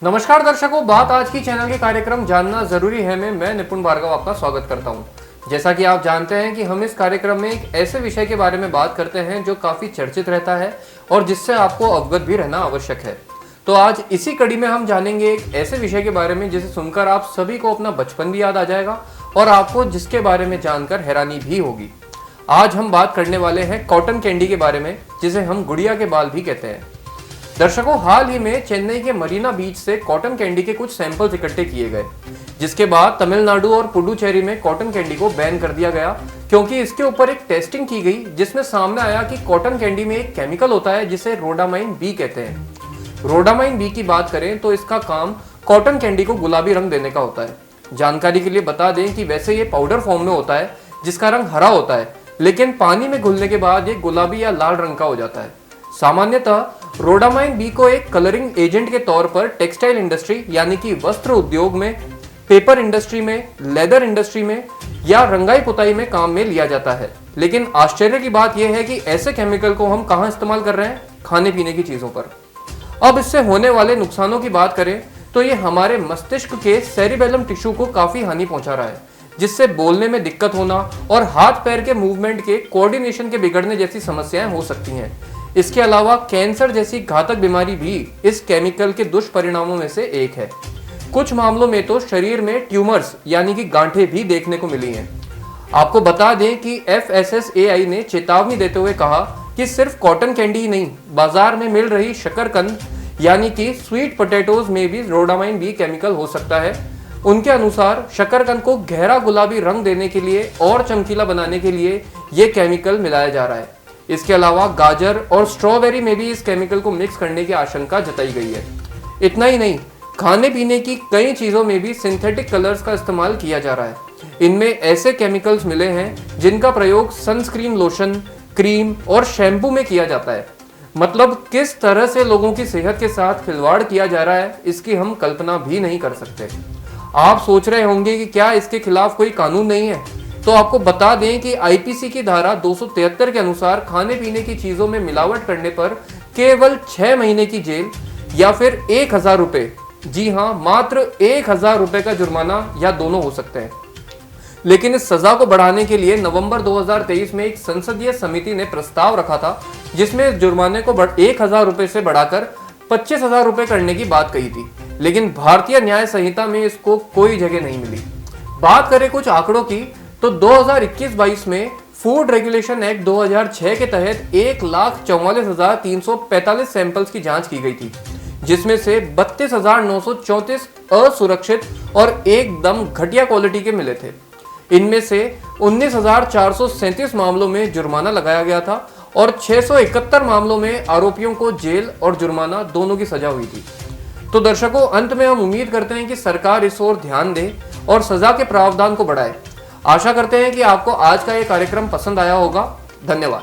नमस्कार दर्शकों, बात आज की चैनल के कार्यक्रम जानना जरूरी है में मैं निपुण भार्गव आपका स्वागत करता हूं। जैसा कि आप जानते हैं कि हम इस कार्यक्रम में एक ऐसे विषय के बारे में बात करते हैं जो काफी चर्चित रहता है और जिससे आपको अवगत भी रहना आवश्यक है। तो आज इसी कड़ी में हम जानेंगे एक ऐसे विषय के बारे में जिसे सुनकर आप सभी को अपना बचपन भी याद आ जाएगा और आपको जिसके बारे में जानकर हैरानी भी होगी। आज हम बात करने वाले हैं कॉटन कैंडी के बारे में, जिसे हम गुड़िया के बाल भी कहते हैं। दर्शकों, हाल ही में चेन्नई के मरीना बीच से कॉटन कैंडी के कुछ सैंपल्स इकट्ठे किए गए, जिसके बाद तमिलनाडु और पुडुचेरी में कॉटन कैंडी को बैन कर दिया गया, क्योंकि इसके ऊपर एक टेस्टिंग की गई जिसमें सामने आया कि कॉटन कैंडी में एक केमिकल होता है जिसे रोडामाइन बी कहते हैं। रोडामाइन बी की बात करें तो इसका काम कॉटन कैंडी को गुलाबी रंग देने का होता है। जानकारी के लिए बता दें कि वैसे ये पाउडर फॉर्म में होता है जिसका रंग हरा होता है, लेकिन पानी में घुलने के बाद ये गुलाबी या लाल रंग का हो जाता है। सामान्यतः रोडामाइन बी को एक कलरिंग एजेंट के तौर पर टेक्सटाइल इंडस्ट्री यानी कि वस्त्र उद्योग में, पेपर इंडस्ट्री में, लेदर इंडस्ट्री में या रंगाई पुताई में काम में लिया जाता है। लेकिन आश्चर्य की बात यह है कि ऐसे केमिकल को हम कहां इस्तेमाल कर रहे हैं? खाने पीने की चीजों पर। अब इससे होने वाले नुकसानों की बात करें तो ये हमारे मस्तिष्क के सेरिबेलम टिश्यू को काफी हानि पहुंचा रहा है, जिससे बोलने में दिक्कत होना और हाथ पैर के मूवमेंट के कोऑर्डिनेशन के बिगड़ने जैसी समस्याएं हो सकती हैं। इसके अलावा कैंसर जैसी घातक बीमारी भी इस केमिकल के दुष्परिणामों में से एक है। कुछ मामलों में तो शरीर में ट्यूमर्स यानी कि गांठें भी देखने को मिली हैं। आपको बता दें कि FSSAI ने चेतावनी देते हुए कहा कि सिर्फ कॉटन कैंडी ही नहीं, बाजार में मिल रही शकरकंद यानी कि स्वीट पोटैटोज में भी रोडामाइन बी केमिकल हो सकता है। उनके अनुसार शकरकंद को गहरा गुलाबी रंग देने के लिए और चमकीला बनाने के लिए ये केमिकल मिलाया जा रहा है। इसके अलावा गाजर और स्ट्रॉबेरी में भी इस केमिकल को मिक्स करने की आशंका जताई गई है। इतना ही नहीं, खाने पीने की कई चीजों में भी सिंथेटिक कलर्स का इस्तेमाल किया जा रहा है। इनमें ऐसे केमिकल्स मिले हैं जिनका प्रयोग सनस्क्रीन लोशन, क्रीम और शैम्पू में किया जाता है। मतलब किस तरह से लोगों की सेहत के साथ खिलवाड़ किया जा रहा है, इसकी हम कल्पना भी नहीं कर सकते। आप सोच रहे होंगे कि क्या इसके खिलाफ कोई कानून नहीं है? तो आपको बता दें कि IPC की धारा 273 के अनुसार खाने पीने की चीजों में मिलावट करने पर केवल 6 महीने की जेल या फिर 1000 रुपए, जी हां, मात्र 1000 रुपए का जुर्माना या दोनों हो सकते हैं। लेकिन इस सजा को बढ़ाने के लिए नवंबर 2023 में एक संसदीय समिति ने प्रस्ताव रखा था, जिसमें इस जुर्माने को 1000 रुपए से बढ़ाकर 25,000 रुपए करने की बात कही थी। लेकिन भारतीय न्याय संहिता में इसको कोई जगह नहीं मिली। बात करें कुछ आंकड़ों की तो 2021-22 में फूड रेगुलेशन एक्ट 2006 के तहत 1,44,345 सैंपल्स की जांच की गई थी, जिसमें से 32,934 असुरक्षित और एकदम घटिया क्वालिटी के मिले थे। इनमें से 19,437 मामलों में जुर्माना लगाया गया था और 671 मामलों में आरोपियों को जेल और जुर्माना दोनों की सजा हुई थी। तो दर्शकों, अंत में हम उम्मीद करते हैं कि सरकार इस ओर ध्यान दे और सजा के प्रावधान को बढ़ाए। आशा करते हैं कि आपको आज का ये कार्यक्रम पसंद आया होगा। धन्यवाद।